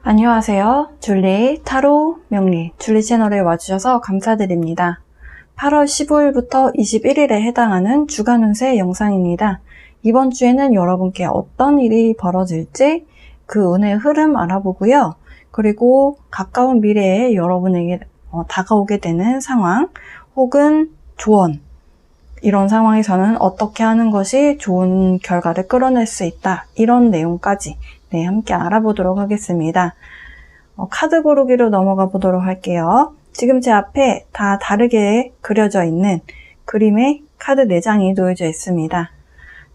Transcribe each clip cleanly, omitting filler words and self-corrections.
안녕하세요. 줄리 타로 명리 줄리 채널에 와주셔서 감사드립니다. 8월 15일부터 21일에 해당하는 주간 운세 영상입니다. 이번 주에는 여러분께 어떤 일이 벌어질지 그 운의 흐름 알아보고요. 그리고 가까운 미래에 여러분에게 다가오게 되는 상황 혹은 조언, 이런 상황에서는 어떻게 하는 것이 좋은 결과를 끌어낼 수 있다, 이런 내용까지 함께 알아보도록 하겠습니다. 카드 고르기로 넘어가 보도록 할게요. 지금 제 앞에 다 다르게 그려져 있는 그림의 카드 4장이 놓여져 있습니다.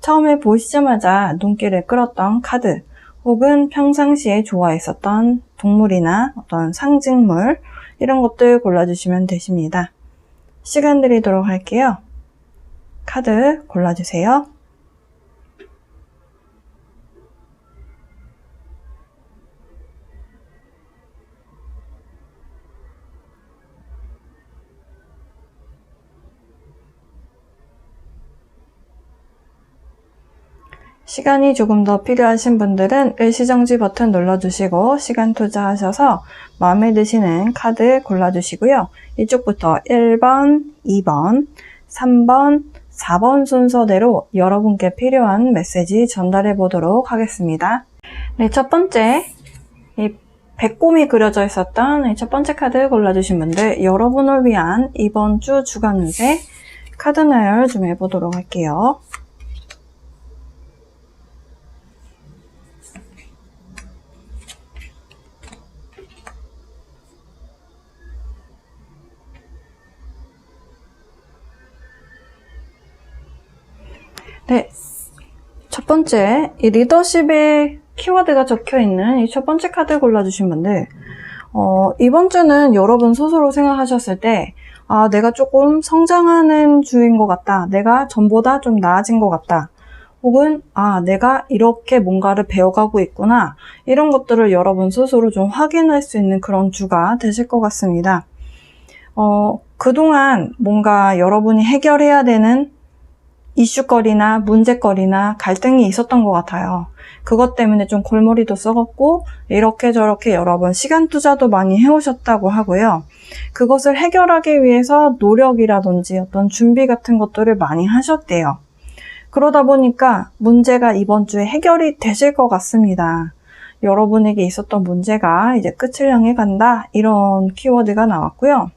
처음에 보시자마자 눈길을 끌었던 카드 혹은 평상시에 좋아했었던 동물이나 어떤 상징물, 이런 것들 골라주시면 되십니다. 시간 드리도록 할게요. 카드 골라주세요. 시간이 조금 더 필요하신 분들은 일시정지 버튼 눌러주시고 시간 투자하셔서 마음에 드시는 카드 골라주시고요. 이쪽부터 1번, 2번, 3번, 4번 순서대로 여러분께 필요한 메시지 전달해 보도록 하겠습니다. 네, 첫 번째, 이 배꼽이 그려져 있었던 첫 번째 카드 골라주신 분들, 여러분을 위한 이번 주 주간 운세 카드 나열 좀 해보도록 할게요. 네, 첫 번째, 이 리더십의 키워드가 적혀있는 이 첫 번째 카드 골라주신 분들, 이번 주는 여러분 스스로 생각하셨을 때, 내가 조금 성장하는 주인 것 같다, 내가 전보다 좀 나아진 것 같다, 혹은 내가 이렇게 뭔가를 배워가고 있구나, 이런 것들을 여러분 스스로 좀 확인할 수 있는 그런 주가 되실 것 같습니다. 그동안 뭔가 여러분이 해결해야 되는 이슈거리나 문제거리나 갈등이 있었던 것 같아요. 그것 때문에 좀 골머리도 썩었고 이렇게 저렇게 여러 번 시간 투자도 많이 해오셨다고 하고요. 그것을 해결하기 위해서 노력이라든지 어떤 준비 같은 것들을 많이 하셨대요. 그러다 보니까 문제가 이번 주에 해결이 되실 것 같습니다. 여러분에게 있었던 문제가 이제 끝을 향해 간다, 이런 키워드가 나왔고요.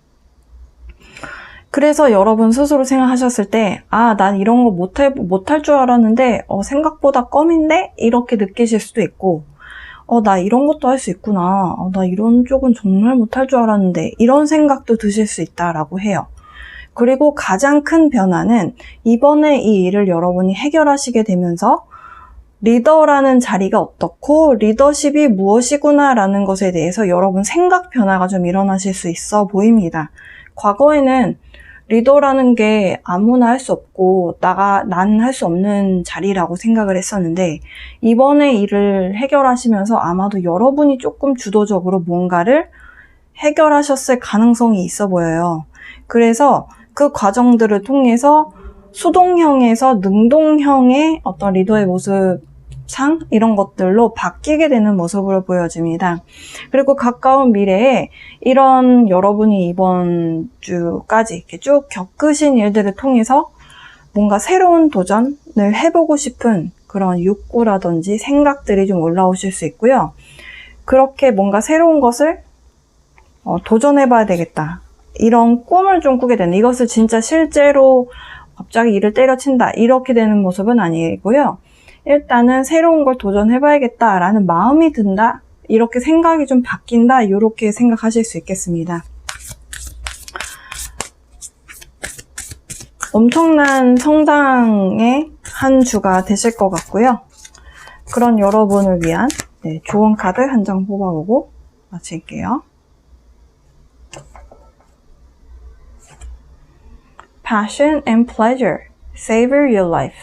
그래서 여러분 스스로 생각하셨을 때, 난 이런 거 못할 줄 알았는데, 생각보다 껌인데? 이렇게 느끼실 수도 있고, 나 이런 것도 할 수 있구나. 나 이런 쪽은 정말 못할 줄 알았는데, 이런 생각도 드실 수 있다라고 해요. 그리고 가장 큰 변화는 이번에 이 일을 여러분이 해결하시게 되면서, 리더라는 자리가 어떻고, 리더십이 무엇이구나라는 것에 대해서 여러분 생각 변화가 좀 일어나실 수 있어 보입니다. 과거에는 리더라는 게 아무나 할 수 없고 난 할 수 없는 자리라고 생각을 했었는데, 이번에 일을 해결하시면서 아마도 여러분이 조금 주도적으로 뭔가를 해결하셨을 가능성이 있어 보여요. 그래서 그 과정들을 통해서 수동형에서 능동형의 어떤 리더의 모습상 이런 것들로 바뀌게 되는 모습으로 보여집니다. 그리고 가까운 미래에 이런 여러분이 이번 주까지 이렇게 쭉 겪으신 일들을 통해서 뭔가 새로운 도전을 해보고 싶은 그런 욕구라든지 생각들이 좀 올라오실 수 있고요. 그렇게 뭔가 새로운 것을 도전해봐야 되겠다, 이런 꿈을 좀 꾸게 되는, 이것을 진짜 실제로 갑자기 일을 때려친다, 이렇게 되는 모습은 아니고요. 일단은 새로운 걸 도전해봐야겠다라는 마음이 든다, 이렇게 생각이 좀 바뀐다, 이렇게 생각하실 수 있겠습니다. 엄청난 성장의 한 주가 되실 것 같고요. 그런 여러분을 위한 좋은 카드 한 장 뽑아보고 마칠게요. Passion and pleasure, savor your life.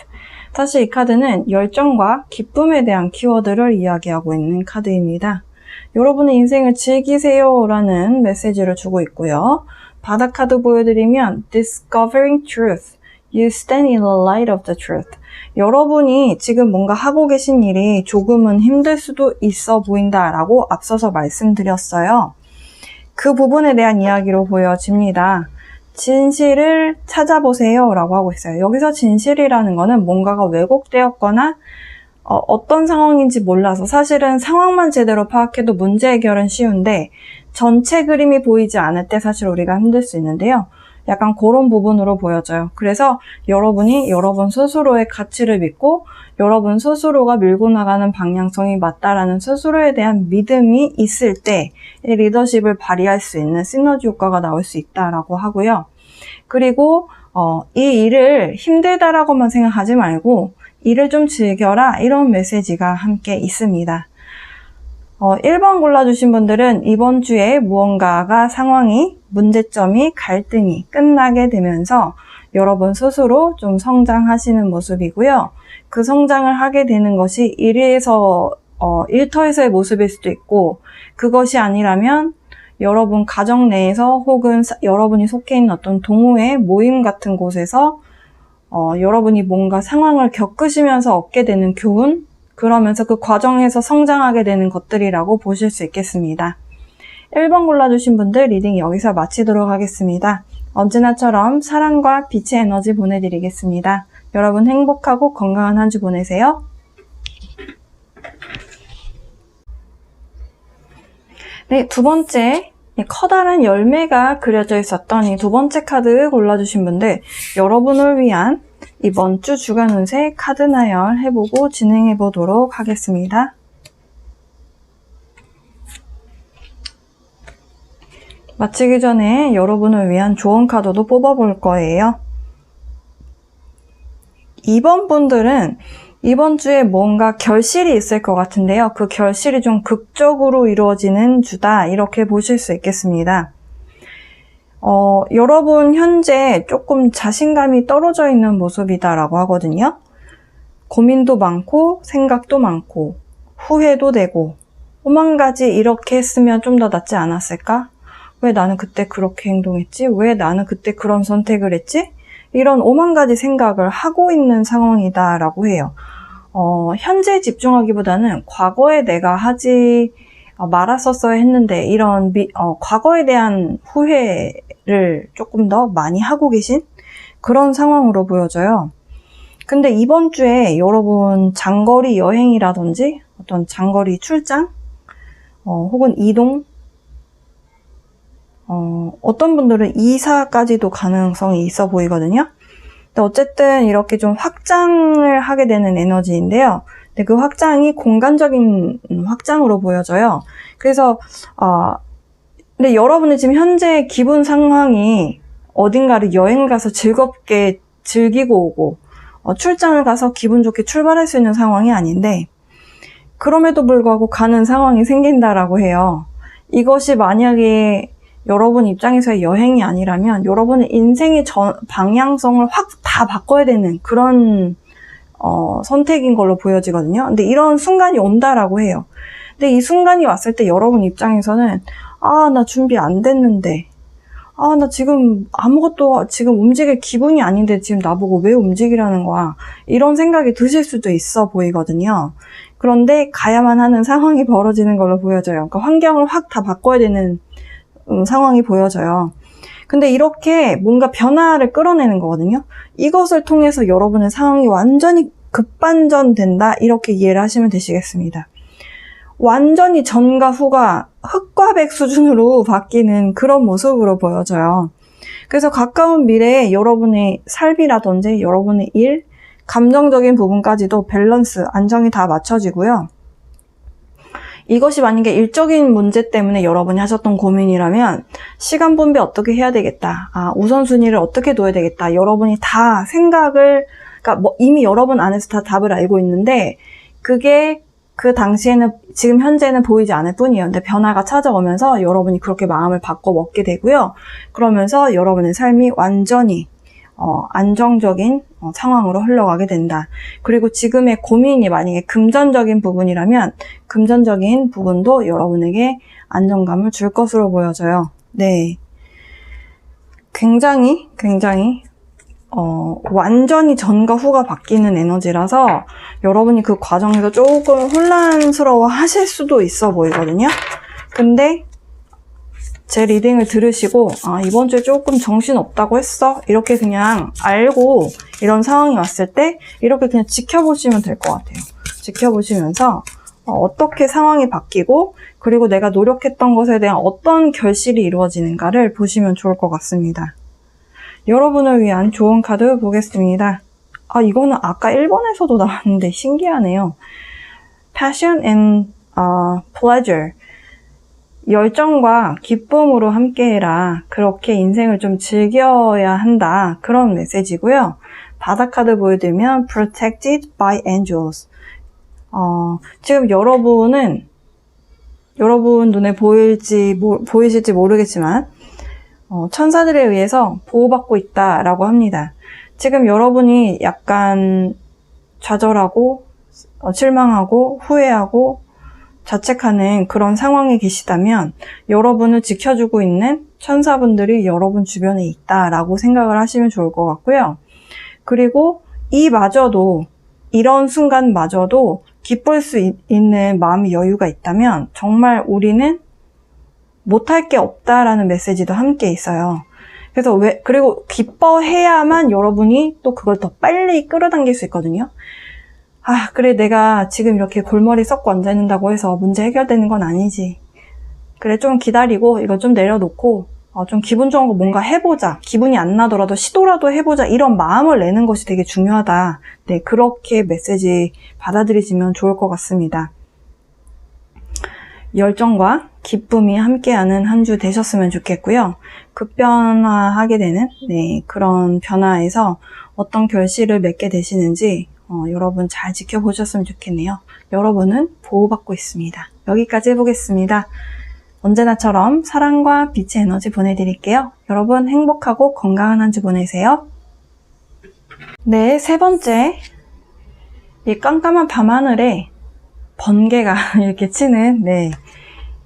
사실 이 카드는 열정과 기쁨에 대한 키워드를 이야기하고 있는 카드입니다. 여러분의 인생을 즐기세요 라는 메시지를 주고 있고요. 바닥 카드 보여드리면 Discovering truth, you stand in the light of the truth. 여러분이 지금 뭔가 하고 계신 일이 조금은 힘들 수도 있어 보인다라고 앞서서 말씀드렸어요. 그 부분에 대한 이야기로 보여집니다. 진실을 찾아보세요 라고 하고 있어요. 여기서 진실이라는 거는 뭔가가 왜곡되었거나 어떤 상황인지 몰라서 사실은 상황만 제대로 파악해도 문제 해결은 쉬운데 전체 그림이 보이지 않을 때 사실 우리가 힘들 수 있는데요. 약간 그런 부분으로 보여져요. 그래서 여러분이 여러분 스스로의 가치를 믿고 여러분 스스로가 밀고 나가는 방향성이 맞다라는 스스로에 대한 믿음이 있을 때 리더십을 발휘할 수 있는 시너지 효과가 나올 수 있다라고 하고요. 그리고 이 일을 힘들다라고만 생각하지 말고 일을 좀 즐겨라 이런 메시지가 함께 있습니다. 1번 골라주신 분들은 이번 주에 무언가가 상황이, 문제점이, 갈등이 끝나게 되면서 여러분 스스로 좀 성장하시는 모습이고요. 그 성장을 하게 되는 것이 일터에서의 모습일 수도 있고 그것이 아니라면 여러분 가정 내에서 혹은 여러분이 속해 있는 어떤 동호회, 모임 같은 곳에서 여러분이 뭔가 상황을 겪으시면서 얻게 되는 교훈, 그러면서 그 과정에서 성장하게 되는 것들이라고 보실 수 있겠습니다. 1번 골라주신 분들 리딩 여기서 마치도록 하겠습니다. 언제나처럼 사랑과 빛의 에너지 보내드리겠습니다. 여러분 행복하고 건강한 한 주 보내세요. 네, 두 번째 커다란 열매가 그려져 있었던 이 두 번째 카드 골라주신 분들 여러분을 위한 이번 주 주간 운세 카드 나열 해보고 진행해 보도록 하겠습니다. 마치기 전에 여러분을 위한 조언 카드도 뽑아볼 거예요. 2번 분들은 이번 주에 뭔가 결실이 있을 것 같은데요. 그 결실이 좀 극적으로 이루어지는 주다 이렇게 보실 수 있겠습니다. 여러분 현재 조금 자신감이 떨어져 있는 모습이다라고 하거든요. 고민도 많고 생각도 많고 후회도 되고 오만 가지 이렇게 했으면 좀 더 낫지 않았을까? 왜 나는 그때 그렇게 행동했지? 왜 나는 그때 그런 선택을 했지? 이런 오만 가지 생각을 하고 있는 상황이다라고 해요. 현재 집중하기보다는 과거에 내가 하지 말았었어야 했는데 이런 과거에 대한 후회를 조금 더 많이 하고 계신 그런 상황으로 보여져요. 근데 이번 주에 여러분 장거리 여행이라든지 어떤 장거리 출장 혹은 이동 어떤 분들은 이사까지도 가능성이 있어 보이거든요. 근데 어쨌든 이렇게 좀 확장을 하게 되는 에너지인데요. 근데 그 확장이 공간적인 확장으로 보여져요. 그래서 근데 여러분의 지금 현재 기분 상황이 어딘가를 여행을 가서 즐겁게 즐기고 오고 출장을 가서 기분 좋게 출발할 수 있는 상황이 아닌데 그럼에도 불구하고 가는 상황이 생긴다라고 해요. 이것이 만약에 여러분 입장에서의 여행이 아니라면 여러분의 인생의 방향성을 확 다 바꿔야 되는 그런 선택인 걸로 보여지거든요. 근데 이런 순간이 온다라고 해요. 근데 이 순간이 왔을 때 여러분 입장에서는 나 준비 안 됐는데 나 지금 아무것도 지금 움직일 기분이 아닌데 지금 나보고 왜 움직이라는 거야. 이런 생각이 드실 수도 있어 보이거든요. 그런데 가야만 하는 상황이 벌어지는 걸로 보여져요. 그러니까 환경을 확 다 바꿔야 되는 상황이 보여져요. 근데 이렇게 뭔가 변화를 끌어내는 거거든요. 이것을 통해서 여러분의 상황이 완전히 급반전된다 이렇게 이해를 하시면 되시겠습니다. 완전히 전과 후가 흑과 백 수준으로 바뀌는 그런 모습으로 보여져요. 그래서 가까운 미래에 여러분의 삶이라든지 여러분의 일, 감정적인 부분까지도 밸런스, 안정이 다 맞춰지고요. 이것이 만약에 일적인 문제 때문에 여러분이 하셨던 고민이라면 시간 분배 어떻게 해야 되겠다. 우선순위를 어떻게 둬야 되겠다. 여러분이 다 생각을 그러니까 이미 여러분 안에서 다 답을 알고 있는데 그게 그 당시에는 지금 현재는 보이지 않을 뿐이에요. 근데 변화가 찾아오면서 여러분이 그렇게 마음을 바꿔 먹게 되고요. 그러면서 여러분의 삶이 완전히 안정적인 상황으로 흘러가게 된다. 그리고 지금의 고민이 만약에 금전적인 부분이라면 금전적인 부분도 여러분에게 안정감을 줄 것으로 보여져요. 네, 굉장히 완전히 전과 후가 바뀌는 에너지라서 여러분이 그 과정에서 조금 혼란스러워 하실 수도 있어 보이거든요. 근데 제 리딩을 들으시고 이번 주에 조금 정신없다고 했어 이렇게 그냥 알고 이런 상황이 왔을 때 이렇게 그냥 지켜보시면 될 것 같아요. 지켜보시면서 어떻게 상황이 바뀌고 그리고 내가 노력했던 것에 대한 어떤 결실이 이루어지는가를 보시면 좋을 것 같습니다. 여러분을 위한 좋은 카드 보겠습니다. 이거는 아까 1번에서도 나왔는데 신기하네요. Passion and pleasure. 열정과 기쁨으로 함께해라. 그렇게 인생을 좀 즐겨야 한다. 그런 메시지고요. 바다 카드 보여드리면 Protected by Angels. 지금 여러분 눈에 보이실지 모르겠지만 천사들에 의해서 보호받고 있다라고 합니다. 지금 여러분이 약간 좌절하고 실망하고 후회하고 자책하는 그런 상황에 계시다면 여러분을 지켜주고 있는 천사분들이 여러분 주변에 있다라고 생각을 하시면 좋을 것 같고요. 그리고 이런 순간마저도 기쁠 수 있는 마음의 여유가 있다면 정말 우리는 못할 게 없다라는 메시지도 함께 있어요. 그래서 그리고 기뻐해야만 여러분이 또 그걸 더 빨리 끌어당길 수 있거든요. 그래 내가 지금 이렇게 골머리 썩고 앉아있는다고 해서 문제 해결되는 건 아니지. 그래 좀 기다리고 이거 좀 내려놓고 좀 기분 좋은 거 뭔가 해보자. 기분이 안 나더라도 시도라도 해보자. 이런 마음을 내는 것이 되게 중요하다. 네, 그렇게 메시지 받아들이시면 좋을 것 같습니다. 열정과 기쁨이 함께하는 한 주 되셨으면 좋겠고요. 급변화하게 되는 그런 변화에서 어떤 결실을 맺게 되시는지 여러분 잘 지켜보셨으면 좋겠네요. 여러분은 보호받고 있습니다. 여기까지 해보겠습니다. 언제나처럼 사랑과 빛의 에너지 보내드릴게요. 여러분 행복하고 건강한 한 주 보내세요. 네, 세 번째. 이 깜깜한 밤하늘에 번개가 이렇게 치는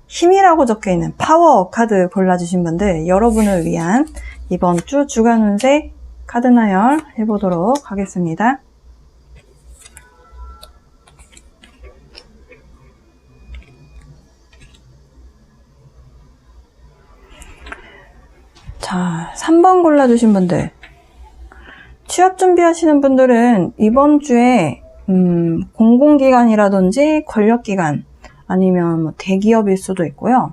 힘이라고 적혀있는 파워 카드 골라주신 분들 여러분을 위한 이번 주 주간 운세 카드 나열 해보도록 하겠습니다. 자, 3번 골라주신 분들. 취업 준비하시는 분들은 이번 주에 공공기관이라든지 권력기관 아니면 뭐 대기업일 수도 있고요.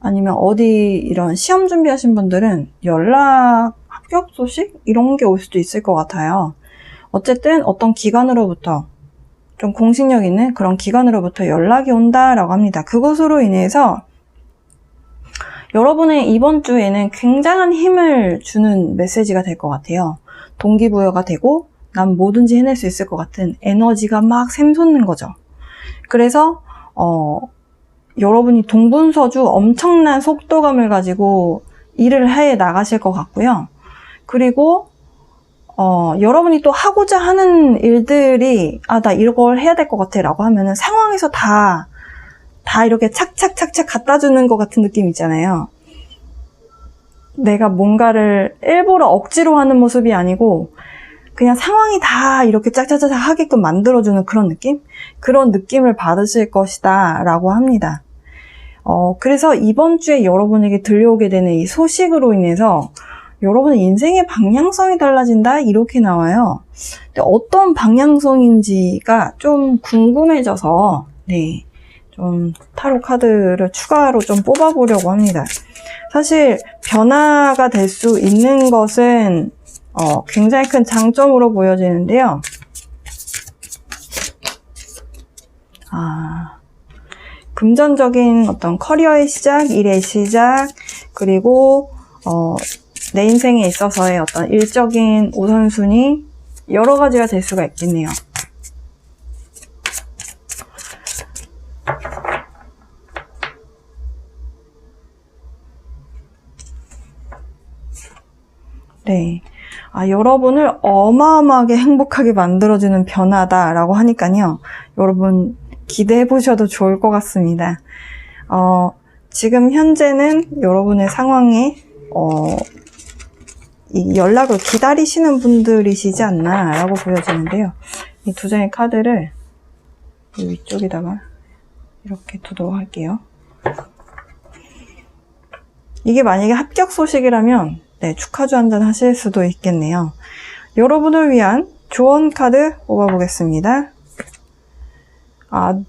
아니면 어디 이런 시험 준비하신 분들은 연락, 합격 소식? 이런 게 올 수도 있을 것 같아요. 어쨌든 어떤 기관으로부터 좀 공신력 있는 그런 기관으로부터 연락이 온다라고 합니다. 그것으로 인해서 여러분의 이번 주에는 굉장한 힘을 주는 메시지가 될 것 같아요. 동기부여가 되고 난 뭐든지 해낼 수 있을 것 같은 에너지가 막 샘솟는 거죠. 그래서 여러분이 동분서주 엄청난 속도감을 가지고 일을 해 나가실 것 같고요. 그리고 여러분이 또 하고자 하는 일들이 나 이걸 해야 될 것 같아 라고 하면은 상황에서 다 이렇게 착착착착 갖다 주는 것 같은 느낌 있잖아요. 내가 뭔가를 일부러 억지로 하는 모습이 아니고 그냥 상황이 다 이렇게 짝짝짝 하게끔 만들어주는 그런 느낌? 그런 느낌을 받으실 것이다 라고 합니다. 그래서 이번 주에 여러분에게 들려오게 되는 이 소식으로 인해서 여러분의 인생의 방향성이 달라진다? 이렇게 나와요. 근데 어떤 방향성인지가 좀 궁금해져서 좀 타로 카드를 추가로 좀 뽑아보려고 합니다. 사실 변화가 될 수 있는 것은 굉장히 큰 장점으로 보여지는데요. 금전적인 어떤 커리어의 시작, 일의 시작, 그리고 내 인생에 있어서의 어떤 일적인 우선순위 여러 가지가 될 수가 있겠네요. 여러분을 어마어마하게 행복하게 만들어주는 변화다라고 하니까요. 여러분 기대해 보셔도 좋을 것 같습니다. 지금 현재는 여러분의 상황에 이 연락을 기다리시는 분들이시지 않나 라고 보여지는데요. 이 두 장의 카드를 이 위쪽에다가 이렇게 두도록 할게요. 이게 만약에 합격 소식이라면 네, 축하주 한잔 하실 수도 있겠네요. 여러분을 위한 조언 카드 뽑아보겠습니다.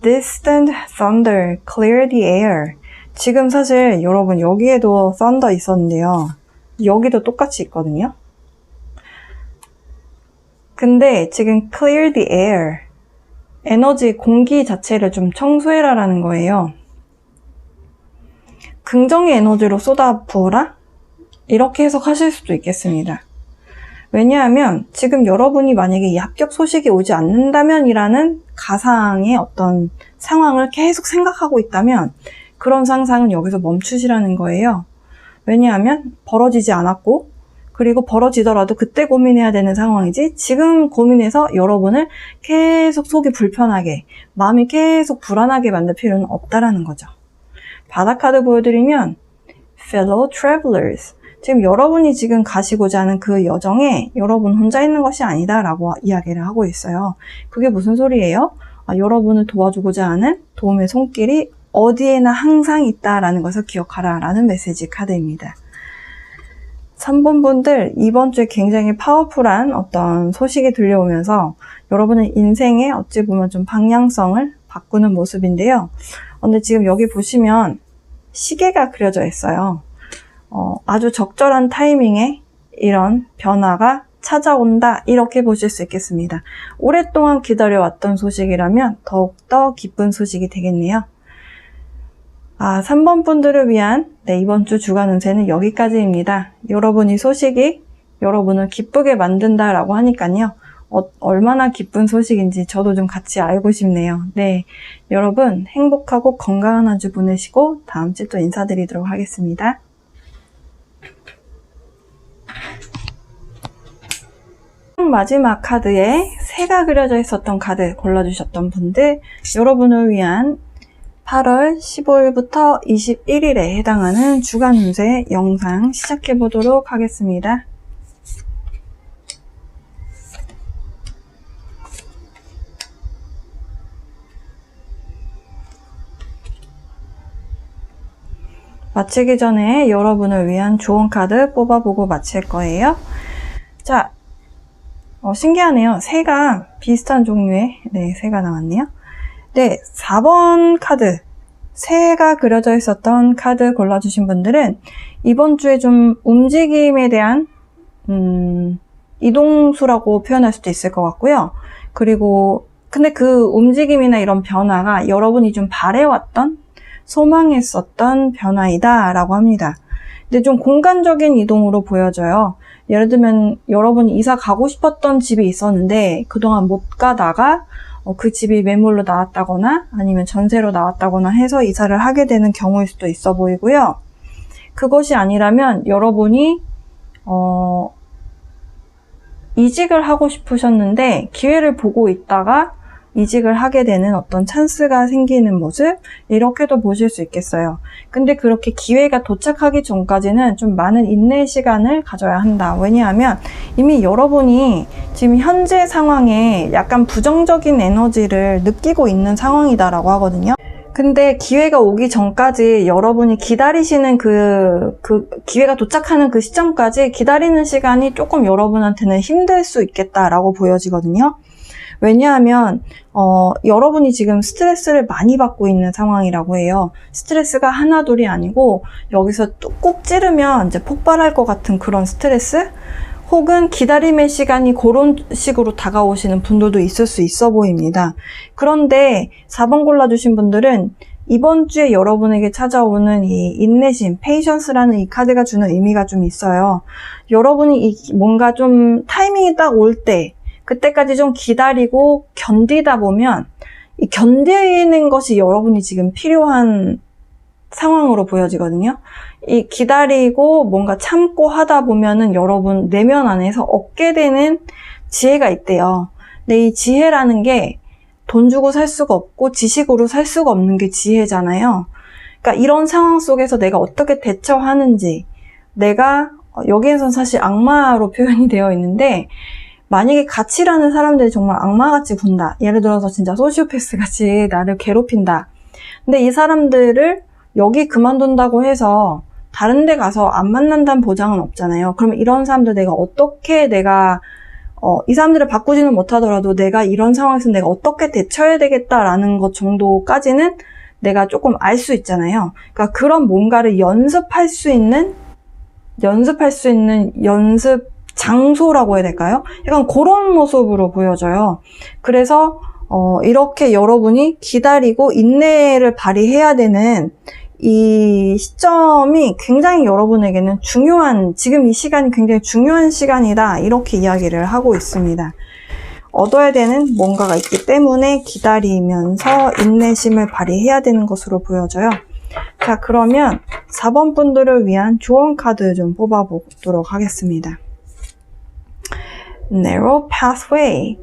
Distant thunder, clear the air. 지금 사실 여러분 여기에도 thunder 있었는데요. 여기도 똑같이 있거든요. 근데 지금 clear the air, 에너지, 공기 자체를 좀 청소해라라는 거예요. 긍정의 에너지로 쏟아부어라? 이렇게 해석하실 수도 있겠습니다. 왜냐하면 지금 여러분이 만약에 이 합격 소식이 오지 않는다면이라는 가상의 어떤 상황을 계속 생각하고 있다면 그런 상상은 여기서 멈추시라는 거예요. 왜냐하면 벌어지지 않았고 그리고 벌어지더라도 그때 고민해야 되는 상황이지 지금 고민해서 여러분을 계속 속이 불편하게 마음이 계속 불안하게 만들 필요는 없다라는 거죠. 바다 카드 보여드리면 Fellow Travelers, 지금 여러분이 지금 가시고자 하는 그 여정에 여러분 혼자 있는 것이 아니다 라고 이야기를 하고 있어요. 그게 무슨 소리예요? 여러분을 도와주고자 하는 도움의 손길이 어디에나 항상 있다라는 것을 기억하라 라는 메시지 카드입니다. 3번 분들, 이번 주에 굉장히 파워풀한 어떤 소식이 들려오면서 여러분의 인생에 어찌 보면 좀 방향성을 바꾸는 모습인데요. 근데 지금 여기 보시면 시계가 그려져 있어요. 아주 적절한 타이밍에 이런 변화가 찾아온다, 이렇게 보실 수 있겠습니다. 오랫동안 기다려왔던 소식이라면 더욱더 기쁜 소식이 되겠네요. 3번 분들을 위한 이번 주 주간 운세는 여기까지입니다. 여러분 이 소식이 여러분을 기쁘게 만든다라고 하니까요. 얼마나 기쁜 소식인지 저도 좀 같이 알고 싶네요. 네, 여러분 행복하고 건강한 한 주 보내시고 다음 주에 또 인사드리도록 하겠습니다. 마지막 카드에 새가 그려져 있었던 카드 골라주셨던 분들, 여러분을 위한 8월 15일부터 21일에 해당하는 주간 운세 영상 시작해 보도록 하겠습니다. 마치기 전에 여러분을 위한 조언 카드 뽑아보고 마칠 거예요. 자, 신기하네요. 새가 비슷한 종류의 새가 나왔네요. 네, 4번 카드, 새가 그려져 있었던 카드 골라주신 분들은 이번 주에 좀 움직임에 대한 이동수라고 표현할 수도 있을 것 같고요. 그리고 근데 그 움직임이나 이런 변화가 여러분이 좀 바래왔던, 소망했었던 변화이다 라고 합니다. 근데 좀 공간적인 이동으로 보여져요. 예를 들면 여러분이 이사 가고 싶었던 집이 있었는데 그동안 못 가다가 그 집이 매물로 나왔다거나 아니면 전세로 나왔다거나 해서 이사를 하게 되는 경우일 수도 있어 보이고요. 그것이 아니라면 여러분이 이직을 하고 싶으셨는데 기회를 보고 있다가 이직을 하게 되는 어떤 찬스가 생기는 모습, 이렇게도 보실 수 있겠어요. 근데 그렇게 기회가 도착하기 전까지는 좀 많은 인내 시간을 가져야 한다. 왜냐하면 이미 여러분이 지금 현재 상황에 약간 부정적인 에너지를 느끼고 있는 상황이다라고 하거든요. 근데 기회가 오기 전까지 여러분이 기다리시는 그 기회가 도착하는 그 시점까지 기다리는 시간이 조금 여러분한테는 힘들 수 있겠다라고 보여지거든요. 왜냐하면 여러분이 지금 스트레스를 많이 받고 있는 상황이라고 해요. 스트레스가 하나 둘이 아니고 여기서 또 꼭 찌르면 이제 폭발할 것 같은 그런 스트레스, 혹은 기다림의 시간이 그런 식으로 다가오시는 분들도 있을 수 있어 보입니다. 그런데 4번 골라주신 분들은 이번 주에 여러분에게 찾아오는 이 인내심, 페이션스라는 이 카드가 주는 의미가 좀 있어요. 여러분이 뭔가 좀 타이밍이 딱 올 때, 그때까지 좀 기다리고 견디다 보면 이 견디는 것이 여러분이 지금 필요한 상황으로 보여지거든요. 이 기다리고 뭔가 참고 하다 보면은 여러분 내면 안에서 얻게 되는 지혜가 있대요. 근데 이 지혜라는 게 돈 주고 살 수가 없고 지식으로 살 수가 없는 게 지혜잖아요. 그러니까 이런 상황 속에서 내가 어떻게 대처하는지, 내가 여기에선 사실 악마로 표현이 되어 있는데, 만약에 같이 일하는 사람들이 정말 악마같이 군다. 예를 들어서 진짜 소시오패스같이 나를 괴롭힌다. 근데 이 사람들을 여기 그만둔다고 해서 다른 데 가서 안 만난다는 보장은 없잖아요. 그러면 이런 사람들 이 사람들을 바꾸지는 못하더라도 내가 이런 상황에서 내가 어떻게 대처해야 되겠다라는 것 정도까지는 내가 조금 알 수 있잖아요. 그러니까 그런 뭔가를 연습할 수 있는 연습 장소라고 해야 될까요? 약간 그런 모습으로 보여져요. 그래서 이렇게 여러분이 기다리고 인내를 발휘해야 되는 이 시점이 굉장히 여러분에게는 지금 이 시간이 굉장히 중요한 시간이다. 이렇게 이야기를 하고 있습니다. 얻어야 되는 뭔가가 있기 때문에 기다리면서 인내심을 발휘해야 되는 것으로 보여져요. 자, 그러면 4번 분들을 위한 조언 카드 좀 뽑아보도록 하겠습니다. Narrow pathway.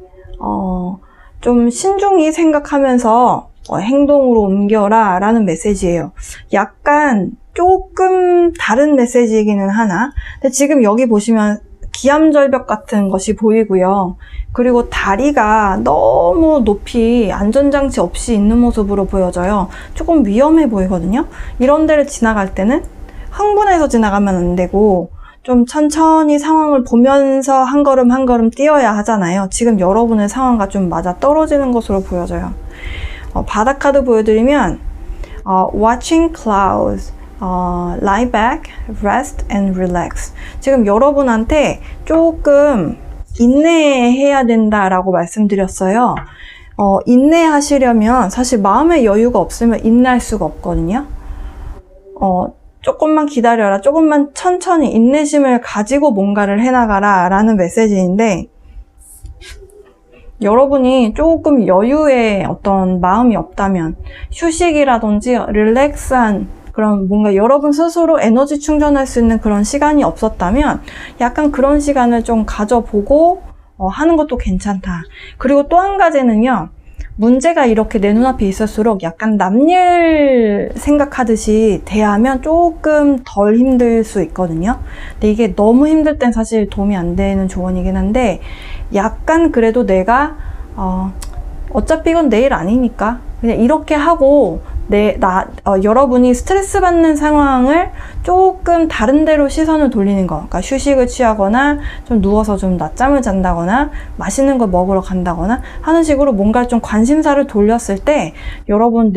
좀 신중히 생각하면서 행동으로 옮겨라 라는 메시지예요. 약간 조금 다른 메시지이기는 하나, 근데 지금 여기 보시면 기암절벽 같은 것이 보이고요. 그리고 다리가 너무 높이 안전장치 없이 있는 모습으로 보여져요. 조금 위험해 보이거든요. 이런 데를 지나갈 때는 흥분해서 지나가면 안 되고 좀 천천히 상황을 보면서 한 걸음 한 걸음 뛰어야 하잖아요. 지금 여러분의 상황과 좀 맞아 떨어지는 것으로 보여져요. 바닥 카드 보여드리면 Watching clouds, lie back, rest and relax. 지금 여러분한테 조금 인내해야 된다라고 말씀드렸어요. 인내하시려면 사실 마음의 여유가 없으면 인내할 수가 없거든요. 조금만 기다려라, 조금만 천천히 인내심을 가지고 뭔가를 해나가라 라는 메시지인데, 여러분이 조금 여유의 어떤 마음이 없다면, 휴식이라든지 릴렉스한 그런 뭔가 여러분 스스로 에너지 충전할 수 있는 그런 시간이 없었다면 약간 그런 시간을 좀 가져보고 하는 것도 괜찮다. 그리고 또 한 가지는요, 문제가 이렇게 내 눈앞에 있을수록 약간 남일 생각하듯이 대하면 조금 덜 힘들 수 있거든요. 근데 이게 너무 힘들 땐 사실 도움이 안 되는 조언이긴 한데, 약간 그래도 내가 어차피 이건 내일 아니니까 그냥 이렇게 하고 여러분이 스트레스 받는 상황을 조금 다른 데로 시선을 돌리는 거, 그러니까 휴식을 취하거나 좀 누워서 좀 낮잠을 잔다거나 맛있는 걸 먹으러 간다거나 하는 식으로 뭔가 좀 관심사를 돌렸을 때 여러분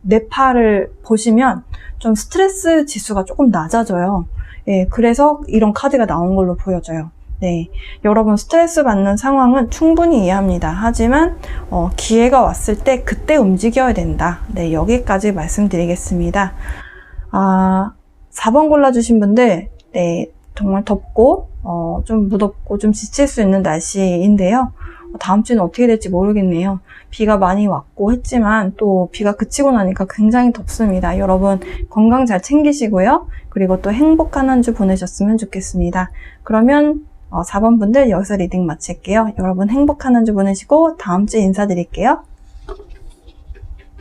뇌파를 보시면 좀 스트레스 지수가 조금 낮아져요. 예, 그래서 이런 카드가 나온 걸로 보여져요. 네, 여러분 스트레스 받는 상황은 충분히 이해합니다. 하지만 기회가 왔을 때 그때 움직여야 된다. 네, 여기까지 말씀드리겠습니다. 4번 골라주신 분들, 네, 정말 덥고 좀 무덥고 좀 지칠 수 있는 날씨인데요. 다음 주는 어떻게 될지 모르겠네요. 비가 많이 왔고 했지만 또 비가 그치고 나니까 굉장히 덥습니다. 여러분 건강 잘 챙기시고요. 그리고 또 행복한 한 주 보내셨으면 좋겠습니다. 그러면 4번 분들 여기서 리딩 마칠게요. 여러분 행복한 한 주 보내시고 다음 주에 인사드릴게요.